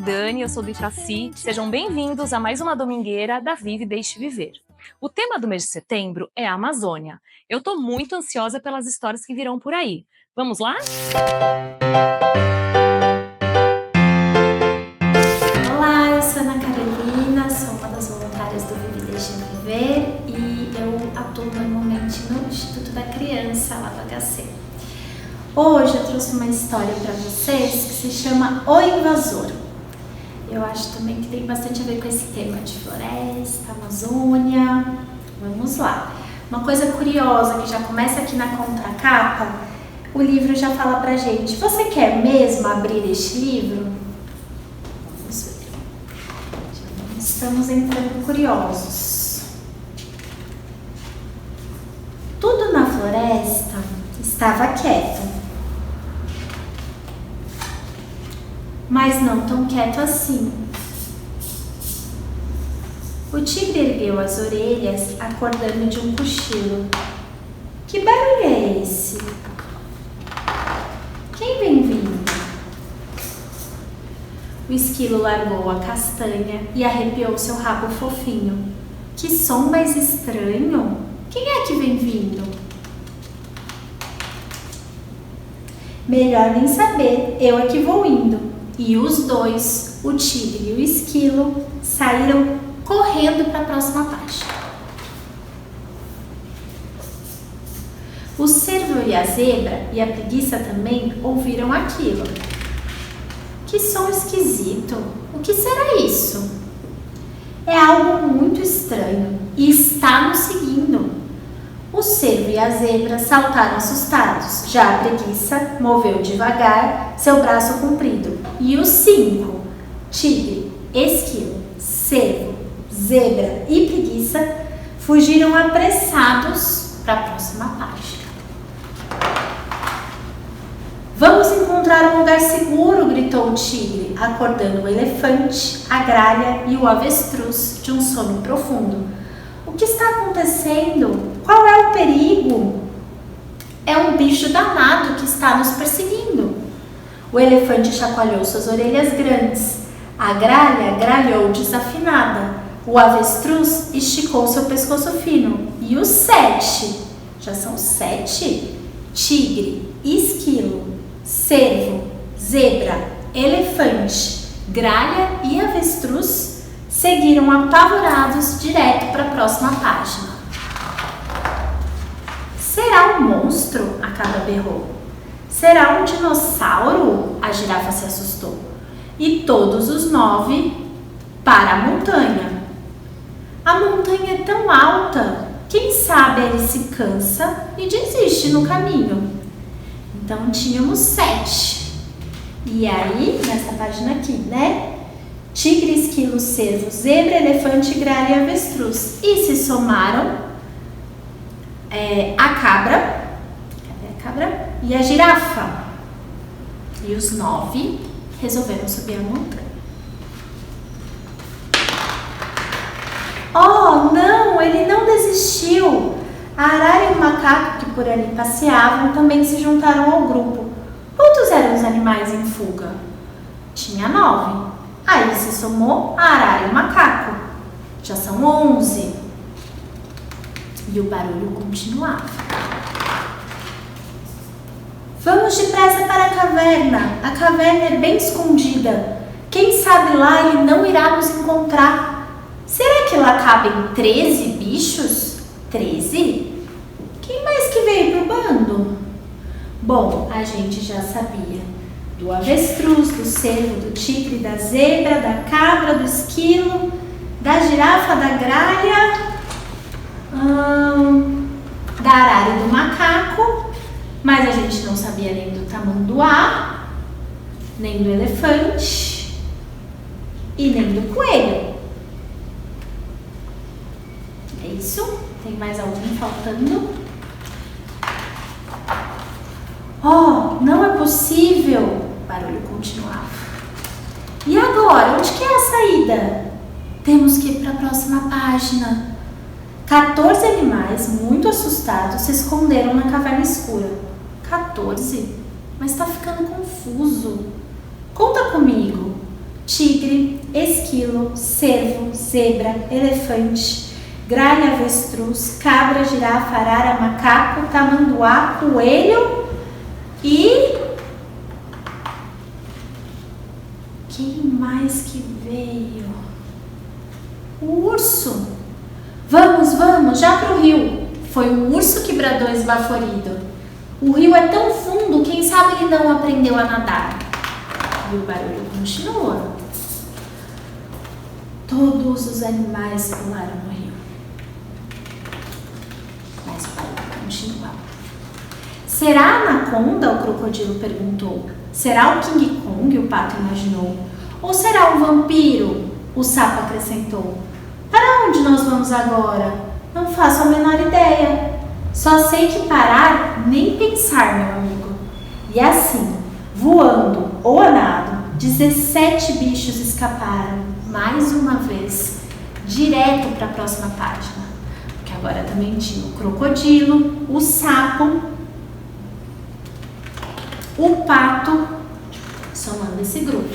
Dani, eu sou do Itaci. Sejam bem-vindos a mais uma domingueira da Vive Deixe Viver. O tema do mês de setembro é a Amazônia. Eu tô muito ansiosa pelas histórias que virão por aí. Vamos lá? Olá, eu sou Ana Carolina, sou uma das voluntárias do Vive Deixe Viver e eu atuo normalmente no Instituto da Criança, lá do HC. Hoje eu trouxe uma história para vocês que se chama O Invasor. Eu acho também que tem bastante a ver com esse tema de floresta, Amazônia. Vamos lá. Uma coisa curiosa que já começa aqui na contracapa, o livro já fala pra gente: você quer mesmo abrir este livro? Vamos ver. Estamos entrando curiosos. Tudo na floresta estava quieto. Mas não tão quieto assim. O tigre ergueu as orelhas, acordando de um cochilo. Que barulho é esse? Quem vem vindo? O esquilo largou a castanha e arrepiou seu rabo fofinho. Que som mais estranho! Quem é que vem vindo? Melhor nem saber, eu é que vou indo. E os dois, o tigre e o esquilo, saíram correndo para a próxima página. O cervo e a zebra e a preguiça também ouviram aquilo. Que som esquisito! O que será isso? É algo muito estranho e está nos seguindo. O cervo e a zebra saltaram assustados. Já a preguiça moveu devagar seu braço comprido. E os cinco, tigre, esquilo, cervo, zebra e preguiça, fugiram apressados para a próxima página. Vamos encontrar um lugar seguro, gritou o tigre, acordando o elefante, a gralha e o avestruz de um sono profundo. O que está acontecendo? Qual é o perigo? É um bicho danado que está nos perseguindo. O elefante chacoalhou suas orelhas grandes. A gralha gralhou desafinada. O avestruz esticou seu pescoço fino. E os 7, já são 7? Tigre, esquilo, cervo, zebra, elefante, gralha e avestruz seguiram apavorados direto para a próxima página. Será um monstro? A cabra berrou. Será um dinossauro? A girafa se assustou. E todos os 9 para a montanha. A montanha é tão alta, quem sabe ele se cansa e desiste no caminho. Então tínhamos 7. E aí, nessa página aqui, né? Tigre, esquilo, cervo, zebra, elefante, gralha e avestruz. E se somaram a cabra, cadê a cabra? E a girafa. E os 9 resolveram subir a montanha. Oh, não, ele não desistiu. A arara e o macaco que por ali passeavam também se juntaram ao grupo. Quantos eram os animais em fuga? Tinha 9. Aí se somou a arara e o macaco. Já são 11. E o barulho continuava. Vamos depressa para a caverna. A caverna é bem escondida. Quem sabe lá ele não irá nos encontrar. Será que lá cabem 13 bichos? 13? Quem mais que veio pro bando? Bom, a gente já sabia do avestruz, do cervo, do tigre, da zebra, da cabra, do esquilo, da girafa, da gralha, da arara e do macaco, mas a gente não sabia nem do tamanduá, nem do elefante e nem do coelho. É isso? Tem mais alguém faltando? Oh, não é possível! O barulho continuava. E agora? Onde que é a saída? Temos que ir para a próxima página. 14 animais, muito assustados, se esconderam na caverna escura. 14? Mas está ficando confuso. Conta comigo. tigre, esquilo, cervo, zebra, elefante, gralha, avestruz, cabra, girafa, arara, macaco, tamanduá, coelho e... quem mais que veio? O urso. Vamos, vamos, já pro rio. Foi o urso que bradou esbaforido. O rio é tão fundo, quem sabe ele não aprendeu a nadar. E o barulho continua. Todos os animais pularam no rio. Mas o barulho continua. Será a anaconda? O crocodilo perguntou. Será o King Kong? O pato imaginou. Ou será um vampiro? O sapo acrescentou. Para onde nós vamos agora? Não faço a menor ideia. Só sei que parar nem pensar, meu amigo. E assim, voando ou a nado, 17 bichos escaparam, mais uma vez, direto para a próxima página. Porque agora também tinha o crocodilo, o sapo, o pato, somando esse grupo.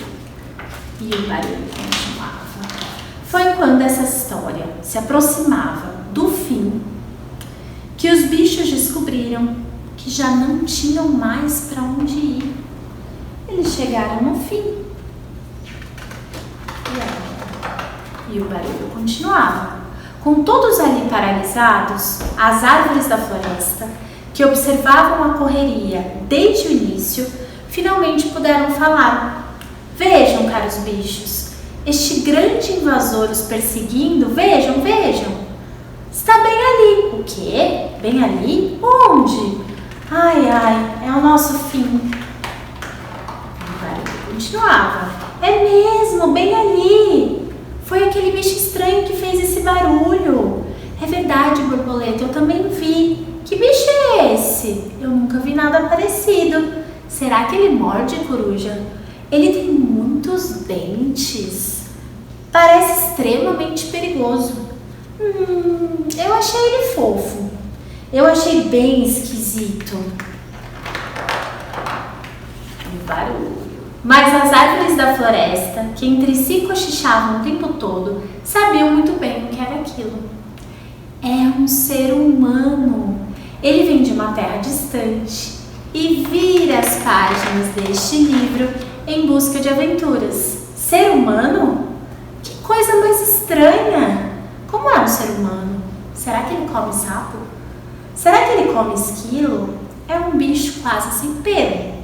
E o barulho continuava. Foi quando essa história se aproximava do fim que os bichos descobriram que já não tinham mais para onde ir. Eles chegaram no fim. E o barulho continuava. Com todos ali paralisados, as árvores da floresta, que observavam a correria desde o início, finalmente puderam falar. Vejam, caros bichos, este grande invasor os perseguindo, vejam, vejam. Está bem ali. O quê? Bem ali? Onde? Ai, ai, é o nosso fim. O barulho continuava. É mesmo, bem ali. Foi aquele bicho estranho que fez esse barulho. É verdade, borboleta, eu também vi. Que bicho é esse? Eu nunca vi nada parecido. Será que ele morde, coruja? Ele tem muitos dentes. Parece extremamente perigoso. Eu achei ele fofo. Eu achei bem esquisito. O barulho. Mas as árvores da floresta, que entre si cochichavam o tempo todo, sabiam muito bem o que era aquilo. É um ser humano. Ele vem de uma terra distante e vira as páginas deste livro em busca de aventuras. Ser humano? Que coisa mais estranha! Como é um ser humano? Será que ele come sapo? Será que ele come esquilo? É um bicho quase sem pelo.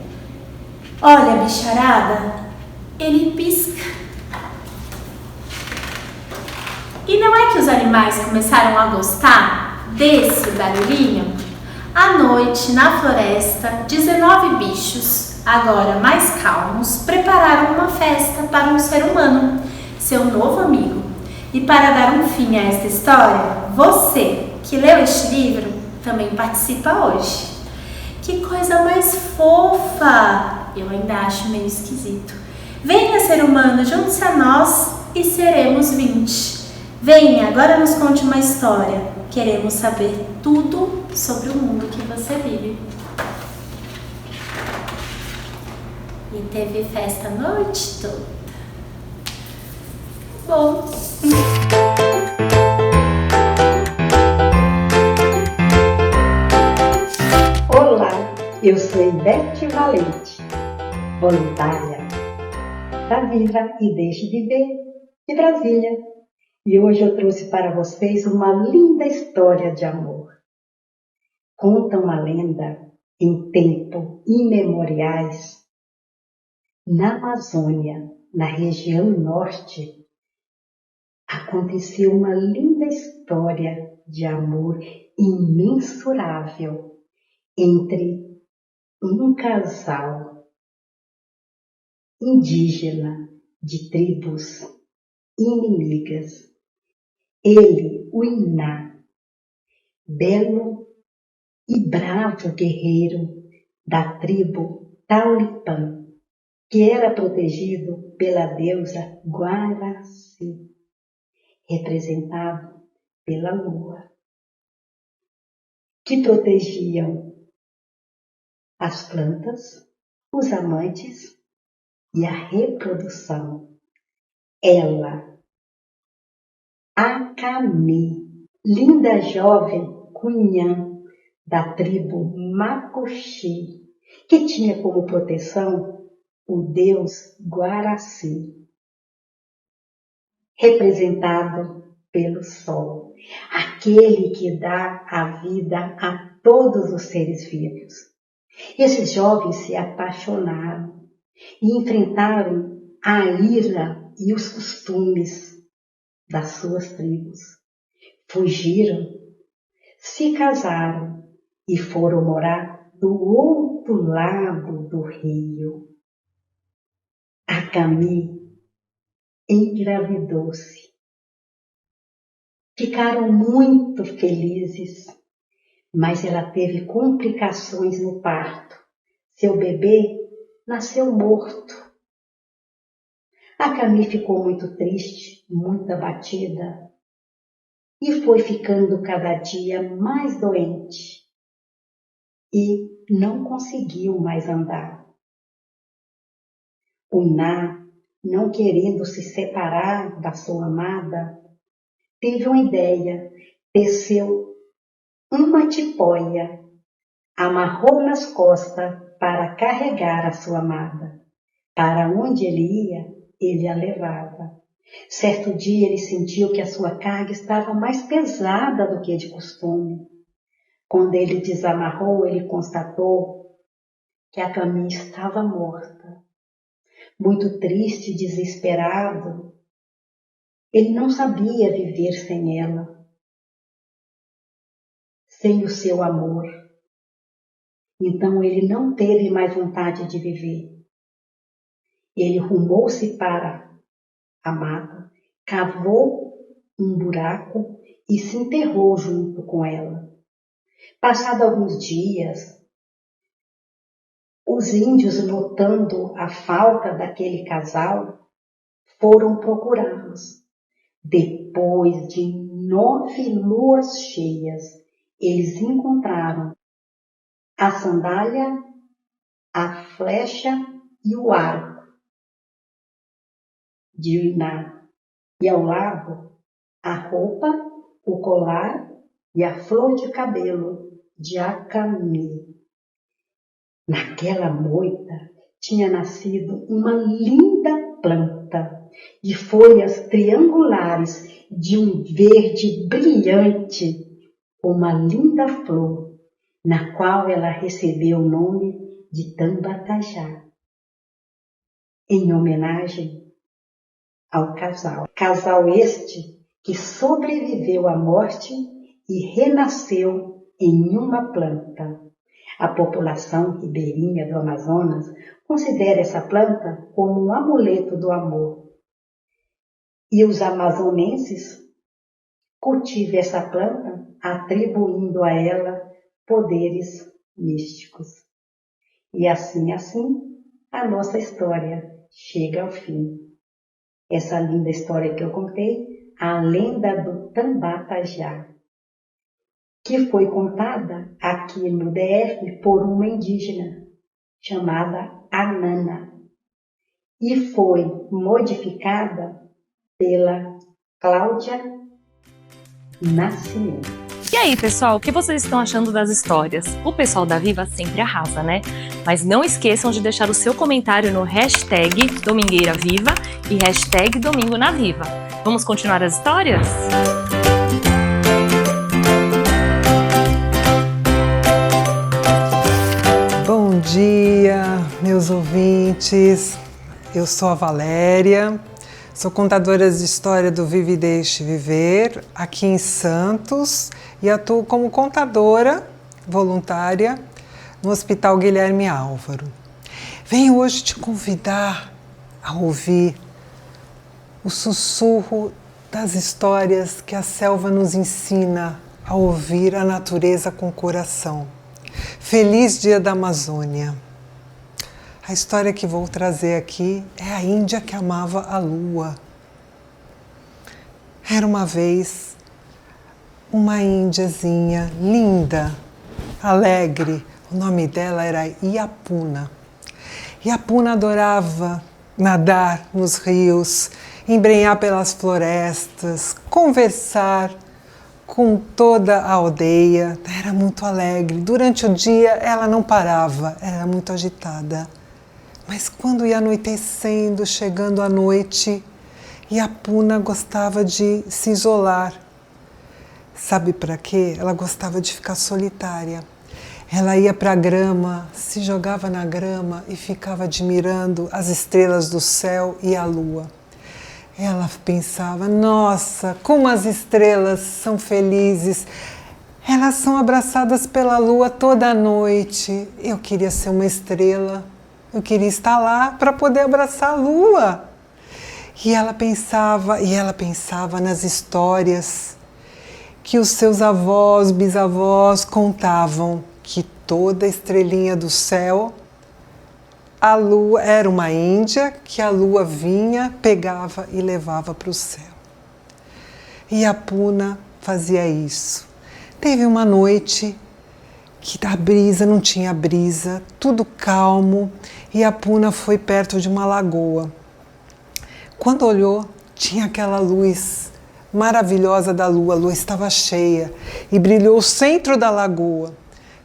Olha, bicharada, ele pisca. E não é que os animais começaram a gostar desse barulhinho? À noite, na floresta, 19 bichos, agora mais calmos, prepararam uma festa para um ser humano, seu novo amigo. E para dar um fim a esta história, você que leu este livro também participa hoje. Que coisa mais fofa! Eu ainda acho meio esquisito. Venha, ser humano, junte-se a nós e seremos 20. Venha, agora nos conte uma história. Queremos saber tudo sobre o mundo que você vive. E teve festa a noite toda. Bom. Olá, eu sou Ivete Valente, voluntária da Viva e Deixe Viver de Brasília. E hoje eu trouxe para vocês uma linda história de amor. Conta uma lenda em tempo imemoriais. Na Amazônia, na região norte, aconteceu uma linda história de amor imensurável entre um casal indígena de tribos inimigas. Ele, o Iná, belo e bravo guerreiro da tribo Taulipã, que era protegido pela deusa Guaraci, representado pela lua, que protegiam as plantas, os amantes e a reprodução. ela, Acamê, linda jovem cunhã da tribo Macuxi, que tinha como proteção o deus Guaraci, representado pelo sol, aquele que dá a vida a todos os seres vivos. Esses jovens se apaixonaram e enfrentaram a ira e os costumes das suas tribos. Fugiram, se casaram e foram morar do outro lado do rio. Acamê engravidou-se. Ficaram muito felizes, mas ela teve complicações no parto. Seu bebê nasceu morto. Acamê ficou muito triste, muito abatida e foi ficando cada dia mais doente e não conseguiu mais andar. Uná, não querendo se separar da sua amada, teve uma ideia, teceu uma tipóia, amarrou nas costas para carregar a sua amada. Para onde ele ia, ele a levava. Certo dia ele sentiu que a sua carga estava mais pesada do que de costume. Quando ele desamarrou, ele constatou que Acamê estava morta. Muito triste e desesperado, ele não sabia viver sem ela, sem o seu amor. Então ele não teve mais vontade de viver. Ele rumou-se para a mata, cavou um buraco e se enterrou junto com ela. Passados alguns dias, os índios, notando a falta daquele casal, foram procurá-los. Depois de 9 luas cheias, eles encontraram a sandália, a flecha e o arco de Uná, e ao lado a roupa, o colar e a flor de cabelo de Acamê. Naquela moita tinha nascido uma linda planta de folhas triangulares de um verde brilhante, uma linda flor, na qual ela recebeu o nome de Tambatajá, em homenagem ao casal. Casal este que sobreviveu à morte e renasceu em uma planta. A população ribeirinha do Amazonas considera essa planta como um amuleto do amor. E os amazonenses cultivam essa planta, atribuindo a ela poderes místicos. E assim, a nossa história chega ao fim. Essa linda história que eu contei, a lenda do Tambatajá, que foi contada aqui no DF por uma indígena chamada Anana e foi modificada pela Cláudia Nascimento. E aí, pessoal, o que vocês estão achando das histórias? O pessoal da Viva sempre arrasa, né? Mas não esqueçam de deixar o seu comentário no hashtag DomingueiraViva e hashtag Domingo na Viva. Vamos continuar as histórias? Bom dia, meus ouvintes. Eu sou a Valéria, sou contadora de história do Vive e Deixe Viver, aqui em Santos, e atuo como contadora voluntária no Hospital Guilherme Álvaro. Venho hoje te convidar a ouvir o sussurro das histórias que a selva nos ensina a ouvir a natureza com o coração. Feliz Dia da Amazônia! A história que vou trazer aqui é a Índia que amava a lua. Era uma vez uma índiazinha linda, alegre. O nome dela era Iapuna. Iapuna adorava nadar nos rios, embrenhar pelas florestas, conversar com toda a aldeia. Era muito alegre. Durante o dia ela não parava, era muito agitada. Mas quando ia anoitecendo, chegando à noite, Iapuna gostava de se isolar. Sabe para quê? Ela gostava de ficar solitária. Ela ia para a grama, se jogava na grama e ficava admirando as estrelas do céu e a lua. Ela pensava, nossa, como as estrelas são felizes. Elas são abraçadas pela lua toda a noite. Eu queria ser uma estrela. Eu queria estar lá para poder abraçar a lua. E ela pensava nas histórias que os seus avós, bisavós contavam, que toda estrelinha do céu, a lua era uma índia, que a lua vinha, pegava e levava para o céu. E Iapuna fazia isso. Teve uma noite que a brisa não tinha brisa, tudo calmo, e Iapuna foi perto de uma lagoa. Quando olhou, tinha aquela luz maravilhosa da lua, a lua estava cheia e brilhou o centro da lagoa.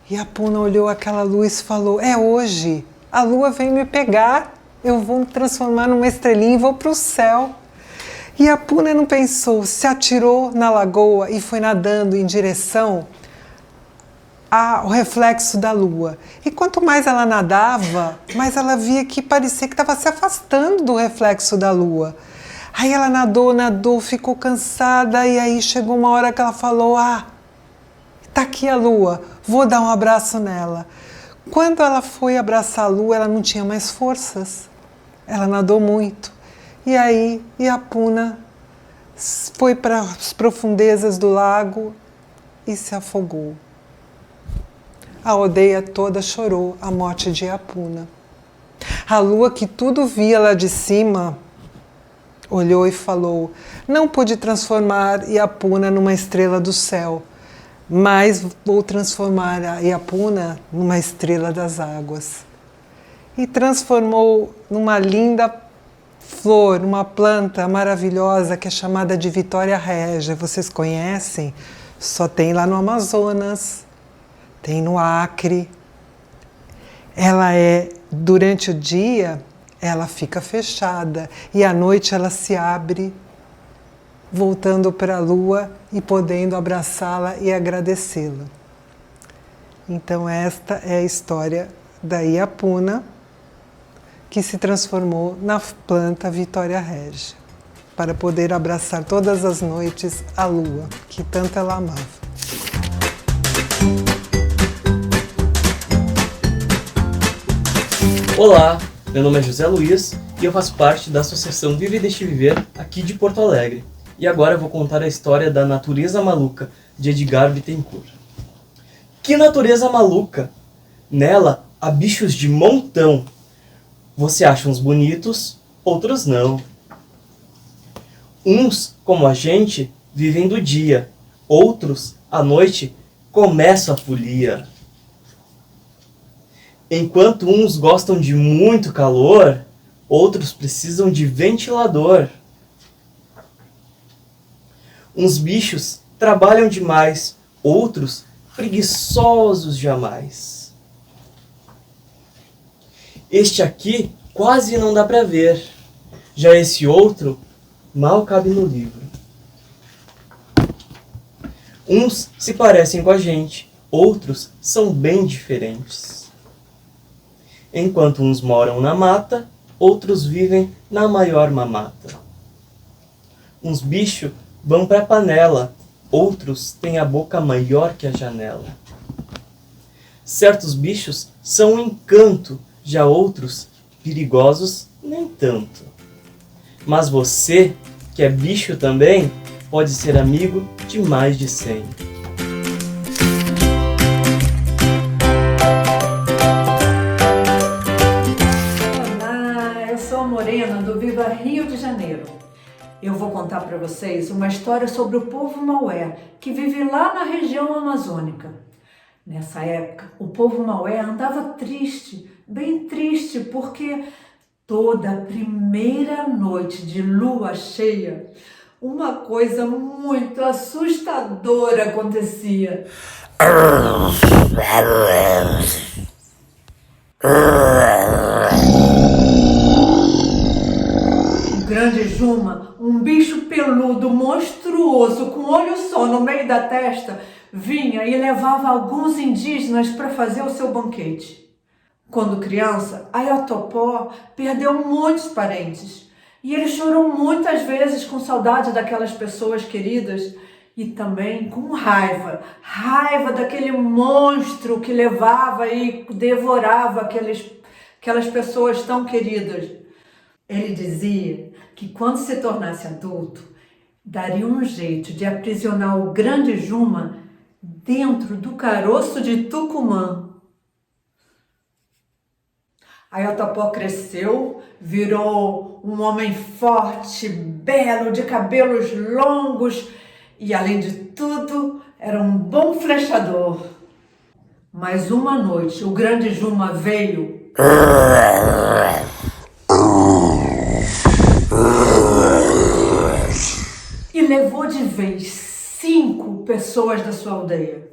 E Iapuna olhou aquela luz e falou, é hoje, a lua vem me pegar, eu vou me transformar numa estrelinha e vou para o céu. E Iapuna não pensou, se atirou na lagoa e foi nadando em direção ao reflexo da lua. E quanto mais ela nadava, mais ela via que parecia que estava se afastando do reflexo da lua. Aí ela nadou, ficou cansada e aí chegou uma hora que ela falou, tá aqui a lua, vou dar um abraço nela. Quando ela foi abraçar a lua, ela não tinha mais forças. Ela nadou muito. E aí Iapuna foi para as profundezas do lago e se afogou. A aldeia toda chorou a morte de Iapuna. A lua, que tudo via lá de cima, olhou e falou, não pude transformar Iapuna numa estrela do céu, mas vou transformar a Iapuna numa estrela das águas. E transformou numa linda flor, uma planta maravilhosa que é chamada de Vitória Régia. Vocês conhecem? Só tem lá no Amazonas. Tem no Acre. Ela durante o dia, ela fica fechada e à noite ela se abre, voltando para a lua e podendo abraçá-la e agradecê-la. Então esta é a história da Iapuna, que se transformou na planta Vitória Régia, para poder abraçar todas as noites a lua, que tanto ela amava. Olá, meu nome é José Luiz e eu faço parte da Associação Vive e Deixe Viver aqui de Porto Alegre. E agora eu vou contar a história da Natureza Maluca, de Edgar Bittencourt. Que natureza maluca! Nela há bichos de montão. Você acha uns bonitos, outros não. Uns, como a gente, vivem do dia. Outros, à noite, começa a folia. Enquanto uns gostam de muito calor, outros precisam de ventilador. Uns bichos trabalham demais, outros preguiçosos jamais. Este aqui quase não dá para ver, já esse outro mal cabe no livro. Uns se parecem com a gente, outros são bem diferentes. Enquanto uns moram na mata, outros vivem na maior mamata. Uns bichos vão para a panela, outros têm a boca maior que a janela. Certos bichos são um encanto, já outros perigosos nem tanto. Mas você, que é bicho também, pode ser amigo de mais de 100. Morena, do Viva Rio de Janeiro. Eu vou contar para vocês uma história sobre o povo Maué, que vive lá na região amazônica. Nessa época, o povo Maué andava triste, bem triste, porque Toda primeira noite de lua cheia, uma coisa muito assustadora acontecia. O grande Juma, um bicho peludo monstruoso com olho só no meio da testa, vinha e levava alguns indígenas para fazer o seu banquete. Quando criança, Ayatopó perdeu muitos parentes e ele chorou muitas vezes com saudade daquelas pessoas queridas e também com raiva daquele monstro que levava e devorava aquelas pessoas tão queridas. Ele dizia que quando se tornasse adulto, daria um jeito de aprisionar o grande Juma dentro do caroço de Tucumã. Ayatopó cresceu, virou um homem forte, belo, de cabelos longos e, além de tudo, era um bom flechador. Mas uma noite o grande Juma veio e levou de vez 5 pessoas da sua aldeia.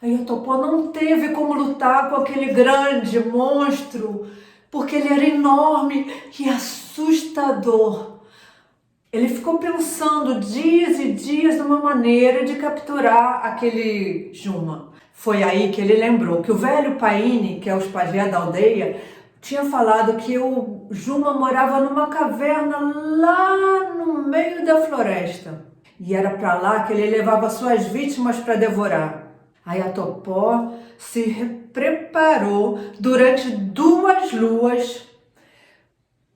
Ayatopó não teve como lutar com aquele grande monstro, porque ele era enorme e assustador. Ele ficou pensando dias e dias numa maneira de capturar aquele Juma. Foi aí que ele lembrou que o velho Paine, que é o pajé da aldeia, tinha falado que o Juma morava numa caverna lá no meio da floresta. E era para lá que ele levava suas vítimas para devorar. Ayatopó se preparou durante 2 luas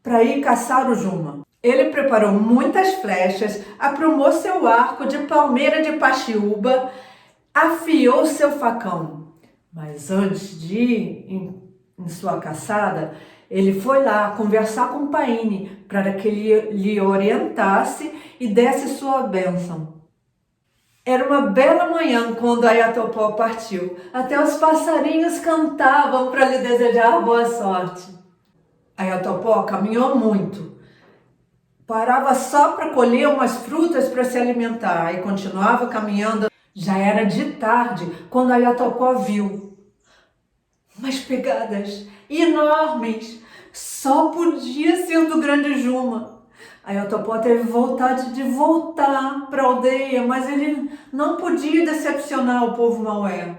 para ir caçar o Juma. Ele preparou muitas flechas, aprumou seu arco de palmeira de paxiúba, afiou seu facão. Mas antes de ir em sua caçada, ele foi lá conversar com Paine para que ele lhe orientasse e desse sua bênção. Era uma bela manhã quando Ayatopó partiu. Até os passarinhos cantavam para lhe desejar boa sorte. Ayatopó caminhou muito. Parava só para colher umas frutas para se alimentar e continuava caminhando. Já era de tarde quando Ayatopó viu umas pegadas enormes. Só podia ser do grande Juma. Ayatopó teve vontade de voltar para a aldeia, mas ele não podia decepcionar o povo Maué.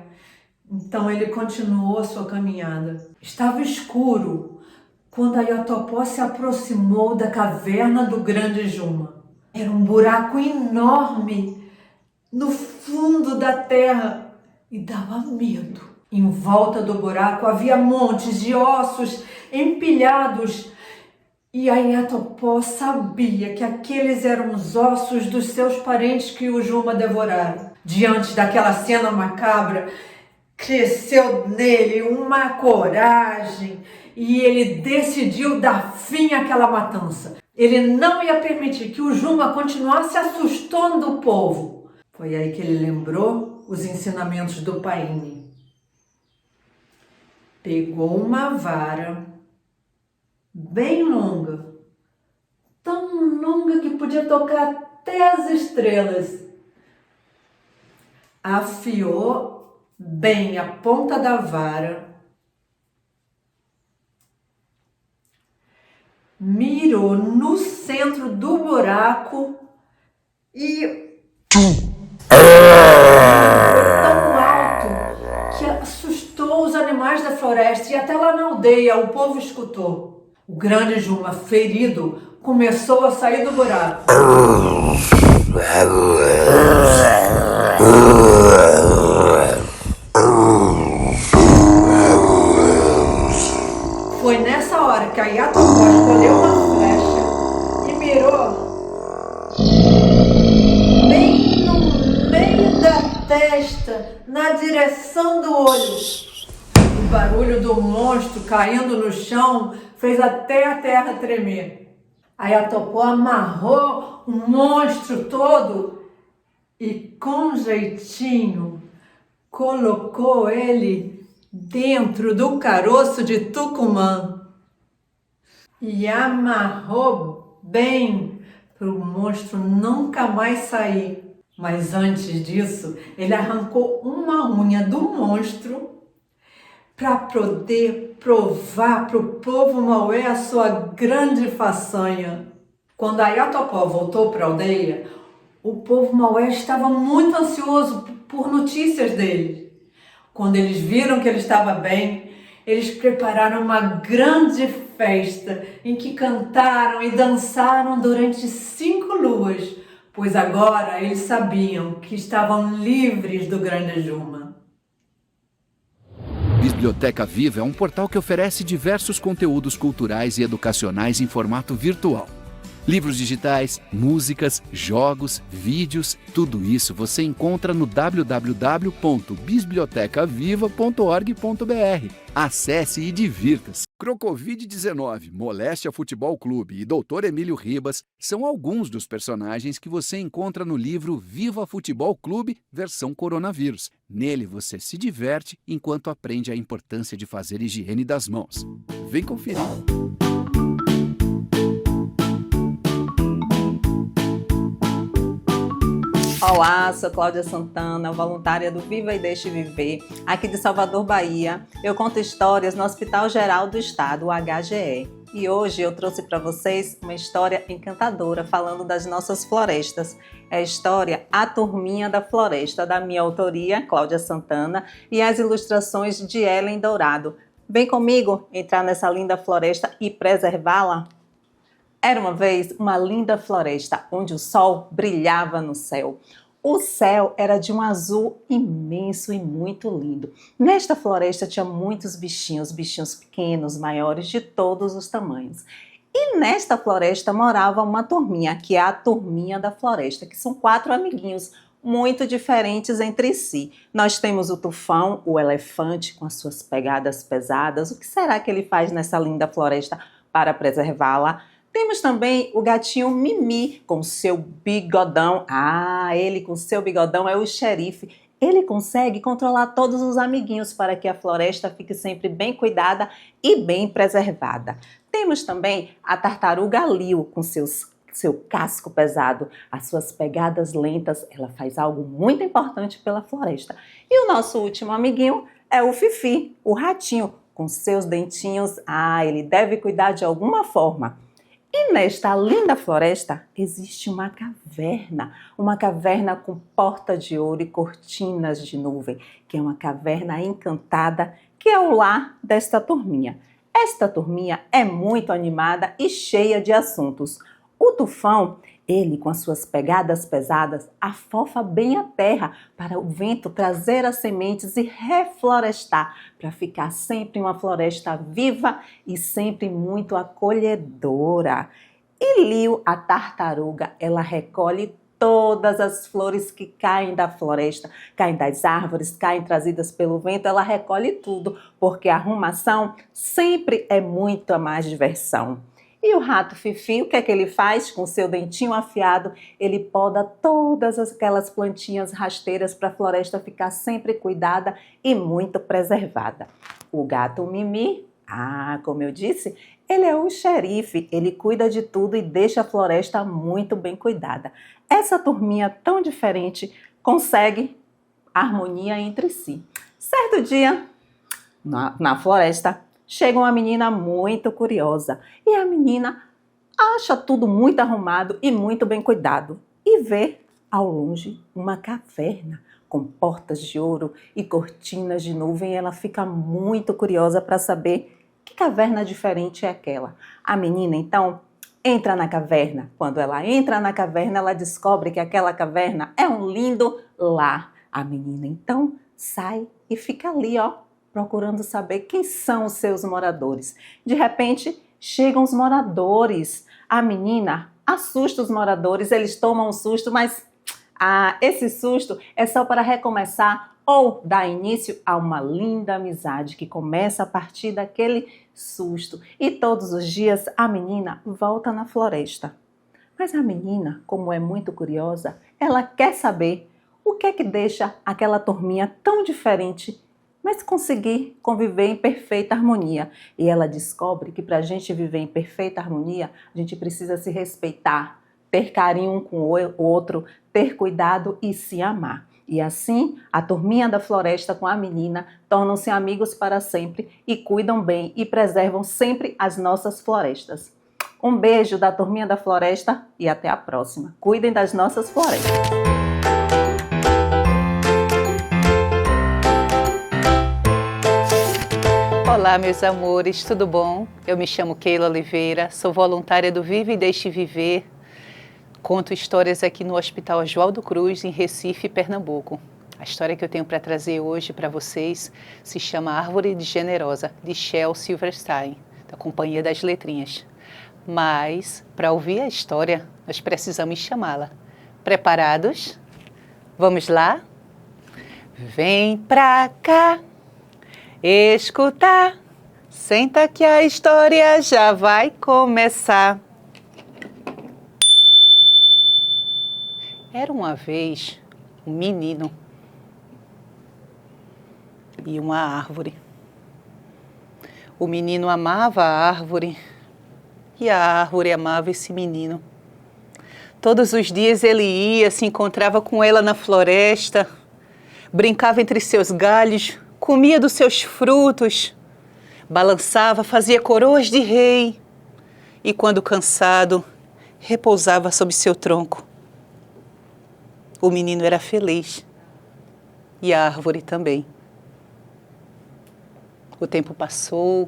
Então ele continuou a sua caminhada. Estava escuro quando Ayatopó se aproximou da caverna do grande Juma. Era um buraco enorme no fundo da terra e dava medo. Em volta do buraco havia montes de ossos empilhados e Ayatopó sabia que aqueles eram os ossos dos seus parentes que o Juma devorara. Diante daquela cena macabra, cresceu nele uma coragem e ele decidiu dar fim àquela matança. Ele não ia permitir que o Juma continuasse assustando o povo. Foi aí que ele lembrou os ensinamentos do Paine. Pegou uma vara bem longa, tão longa que podia tocar até as estrelas. Afiou bem a ponta da vara, mirou no centro do buraco e tão alto que assustou os animais da floresta e até lá na aldeia o povo escutou. O grande Juma, ferido, começou a sair do buraco. Foi nessa hora que Ayatopó escolheu uma flecha e mirou bem no meio da testa, na direção do olho. O barulho do monstro caindo no chão fez até a terra tremer. Ayatopó amarrou o monstro todo e, com jeitinho, colocou ele dentro do caroço de Tucumã. e amarrou bem para o monstro nunca mais sair. Mas antes disso, ele arrancou uma unha do monstro para poder provar para o povo Maué a sua grande façanha. Quando a Iatopó voltou para a aldeia, o povo Maué estava muito ansioso por notícias dele. Quando eles viram que ele estava bem, eles prepararam uma grande festa em que cantaram e dançaram durante 5 luas, pois agora eles sabiam que estavam livres do Grande Juma. Biblioteca Viva é um portal que oferece diversos conteúdos culturais e educacionais em formato virtual. Livros digitais, músicas, jogos, vídeos, tudo isso você encontra no www.bibliotecaviva.org.br. Acesse e divirta-se. Crocovid-19, Moléstia Futebol Clube e Dr. Emílio Ribas são alguns dos personagens que você encontra no livro Viva Futebol Clube, versão coronavírus. Nele você se diverte enquanto aprende a importância de fazer higiene das mãos. Vem conferir. Olá, sou Cláudia Santana, voluntária do Viva e Deixe Viver, aqui de Salvador, Bahia. Eu conto histórias no Hospital Geral do Estado, o HGE. E hoje eu trouxe para vocês uma história encantadora falando das nossas florestas. É a história A Turminha da Floresta, da minha autoria, Cláudia Santana, e as ilustrações de Ellen Dourado. Vem comigo entrar nessa linda floresta e preservá-la? Era uma vez uma linda floresta onde o sol brilhava no céu. O céu era de um azul imenso e muito lindo. Nesta floresta tinha muitos bichinhos pequenos, maiores, de todos os tamanhos. E nesta floresta morava uma turminha, que é a Turminha da Floresta, que são 4 amiguinhos muito diferentes entre si. Nós temos o Tufão, o elefante, com as suas pegadas pesadas. O que será que ele faz nessa linda floresta para preservá-la? Temos também o gatinho Mimi com seu bigodão. Ele com seu bigodão é o xerife. Ele consegue controlar todos os amiguinhos para que a floresta fique sempre bem cuidada e bem preservada. Temos também a tartaruga Lil com seu casco pesado, as suas pegadas lentas. Ela faz algo muito importante pela floresta. E o nosso último amiguinho é o Fifi, o ratinho, com seus dentinhos. Ele deve cuidar de alguma forma. E nesta linda floresta existe uma caverna com porta de ouro e cortinas de nuvem, que é uma caverna encantada, que é o lar desta turminha. Esta turminha é muito animada e cheia de assuntos. O Tufão, ele com as suas pegadas pesadas, afofa bem a terra para o vento trazer as sementes e reflorestar, para ficar sempre uma floresta viva e sempre muito acolhedora. E Lil, a tartaruga, ela recolhe todas as flores que caem da floresta, caem das árvores, caem trazidas pelo vento, ela recolhe tudo, porque a arrumação sempre é muito a mais diversão. E o rato Fifi, o que é que ele faz? Com seu dentinho afiado, ele poda todas aquelas plantinhas rasteiras para a floresta ficar sempre cuidada e muito preservada. O gato Mimi, como eu disse, ele é o xerife, ele cuida de tudo e deixa a floresta muito bem cuidada. Essa turminha tão diferente consegue harmonia entre si. Certo dia, na floresta, chega uma menina muito curiosa e a menina acha tudo muito arrumado e muito bem cuidado e vê ao longe uma caverna com portas de ouro e cortinas de nuvem. Ela fica muito curiosa para saber que caverna diferente é aquela. A menina então entra na caverna. Quando ela entra na caverna, ela descobre que aquela caverna é um lindo lar. A menina então sai e fica ali, procurando saber quem são os seus moradores. De repente, chegam os moradores. A menina assusta os moradores, eles tomam um susto, mas esse susto é só para recomeçar ou dar início a uma linda amizade que começa a partir daquele susto. E todos os dias a menina volta na floresta. Mas a menina, como é muito curiosa, ela quer saber o que é que deixa aquela turminha tão diferente mas conseguir conviver em perfeita harmonia. E ela descobre que para a gente viver em perfeita harmonia, a gente precisa se respeitar, ter carinho um com o outro, ter cuidado e se amar. E assim, a turminha da floresta com a menina tornam-se amigos para sempre e cuidam bem e preservam sempre as nossas florestas. Um beijo da turminha da floresta e até a próxima. Cuidem das nossas florestas. Olá, meus amores, tudo bom? Eu me chamo Keila Oliveira, sou voluntária do Vive e Deixe Viver. Conto histórias aqui no Hospital Oswaldo Cruz, em Recife, Pernambuco. A história que eu tenho para trazer hoje para vocês se chama Árvore de Generosa, de Shel Silverstein, da Companhia das Letrinhas. Mas, para ouvir a história, nós precisamos chamá-la. Preparados? Vamos lá? Vem pra cá, escutar, senta que a história já vai começar. Era uma vez um menino e uma árvore. O menino amava a árvore e a árvore amava esse menino. Todos os dias ele ia, se encontrava com ela na floresta, brincava entre seus galhos, comia dos seus frutos, balançava, fazia coroas de rei e, quando cansado, repousava sob seu tronco. O menino era feliz e a árvore também. O tempo passou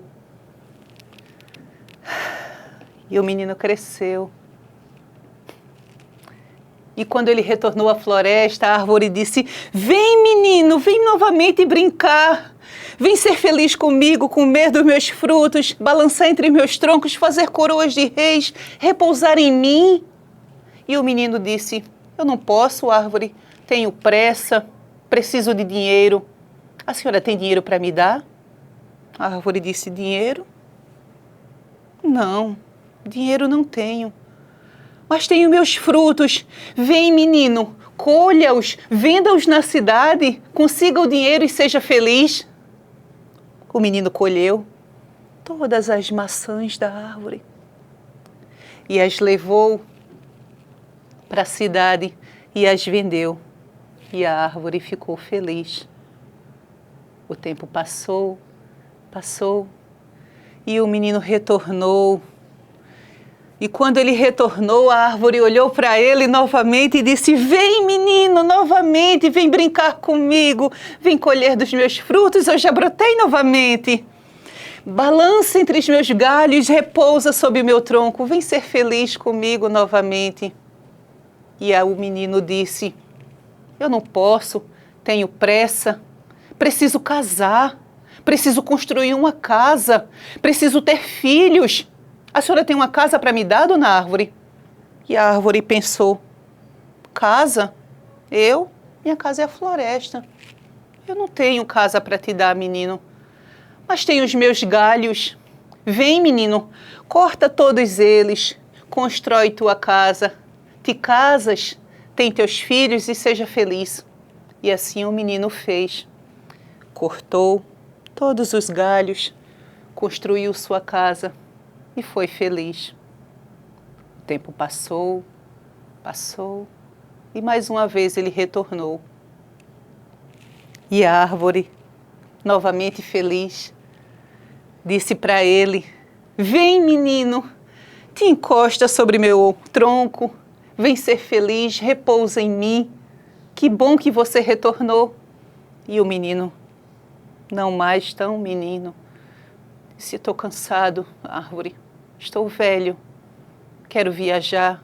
e o menino cresceu. E quando ele retornou à floresta, a árvore disse: "Vem, menino, vem novamente brincar. Vem ser feliz comigo, comer dos meus frutos, balançar entre meus troncos, fazer coroas de reis, repousar em mim." E o menino disse: "Eu não posso, árvore. Tenho pressa, preciso de dinheiro. A senhora tem dinheiro para me dar?" A árvore disse: "Dinheiro? Não, dinheiro não tenho. Mas tenho meus frutos. Vem, menino, colha-os, venda-os na cidade, consiga o dinheiro e seja feliz." O menino colheu todas as maçãs da árvore e as levou para a cidade e as vendeu. E a árvore ficou feliz. O tempo passou, e o menino retornou. E quando ele retornou, a árvore olhou para ele novamente e disse: "Vem, menino, novamente, vem brincar comigo, vem colher dos meus frutos, eu já brotei novamente. Balança entre os meus galhos, repousa sob o meu tronco, vem ser feliz comigo novamente." E aí o menino disse: "Eu não posso, tenho pressa, preciso casar, preciso construir uma casa, preciso ter filhos. A senhora tem uma casa para me dar, dona árvore?" E a árvore pensou: "Casa? Eu? Minha casa é a floresta. Eu não tenho casa para te dar, menino. Mas tenho os meus galhos. Vem, menino, corta todos eles, constrói tua casa. Te casas, tem teus filhos e seja feliz." E assim o menino fez. Cortou todos os galhos, construiu sua casa e foi feliz. O tempo passou, e mais uma vez ele retornou. E a árvore, novamente feliz, disse para ele: "Vem, menino, te encosta sobre meu tronco, vem ser feliz, repousa em mim. Que bom que você retornou." E o menino, não mais tão menino, disse: "Estou cansado, árvore. Estou velho. Quero viajar.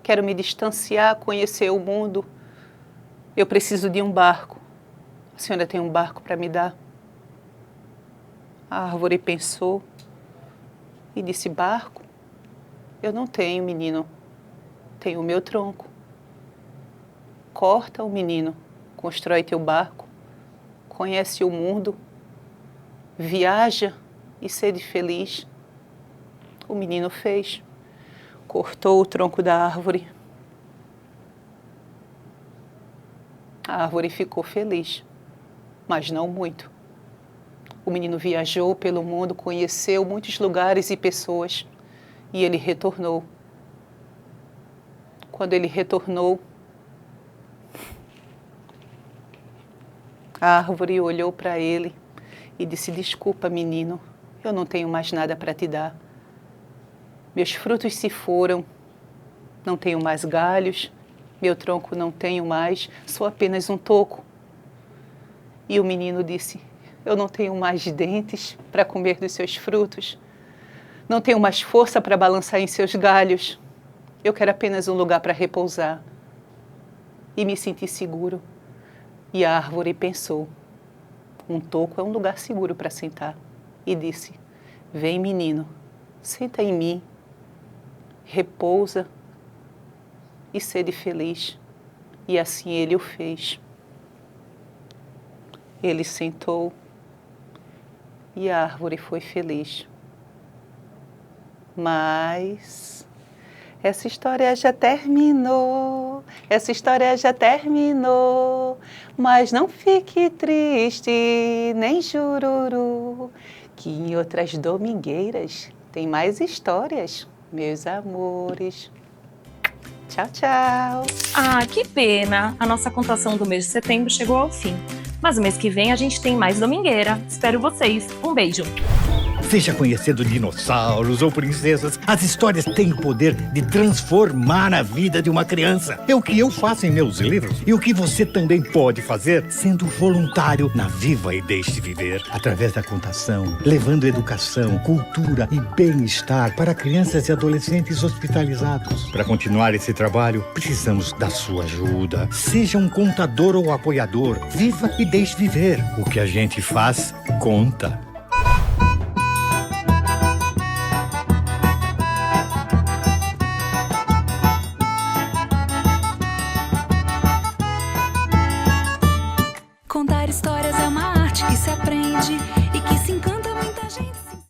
Quero me distanciar, conhecer o mundo. Eu preciso de um barco. A senhora tem um barco para me dar?" A árvore pensou e disse: "Barco? Eu não tenho, menino. Tenho o meu tronco. Corta o menino, constrói teu barco, conhece o mundo, viaja e sede feliz." O menino fez. Cortou o tronco da árvore. A árvore ficou feliz, mas não muito. O menino viajou pelo mundo, conheceu muitos lugares e pessoas e ele retornou. Quando ele retornou, a árvore olhou para ele e disse: desculpa, menino, eu não tenho mais nada para te dar. Meus frutos se foram, não tenho mais galhos, meu tronco não tenho mais, sou apenas um toco. E o menino disse: eu não tenho mais dentes para comer dos seus frutos, não tenho mais força para balançar em seus galhos, eu quero apenas um lugar para repousar. E me senti seguro. E a árvore pensou: um toco é um lugar seguro para sentar. E disse: vem, menino, senta em mim, repousa e sede feliz. E assim ele o fez. Ele sentou e a árvore foi feliz. Mas essa história já terminou, essa história já terminou. Mas não fique triste, nem chororô, que em outras domingueiras tem mais histórias, meus amores. Tchau, tchau. Ah, que pena! A nossa contação do mês de setembro chegou ao fim. Mas o mês que vem a gente tem mais domingueira. Espero vocês. Um beijo! Seja conhecendo dinossauros ou princesas, as histórias têm o poder de transformar a vida de uma criança. É o que eu faço em meus livros e o que você também pode fazer sendo voluntário na Viva e Deixe Viver, através da contação, levando educação, cultura e bem-estar para crianças e adolescentes hospitalizados. Para continuar esse trabalho, precisamos da sua ajuda. Seja um contador ou apoiador. Viva e Deixe Viver. O que a gente faz, conta.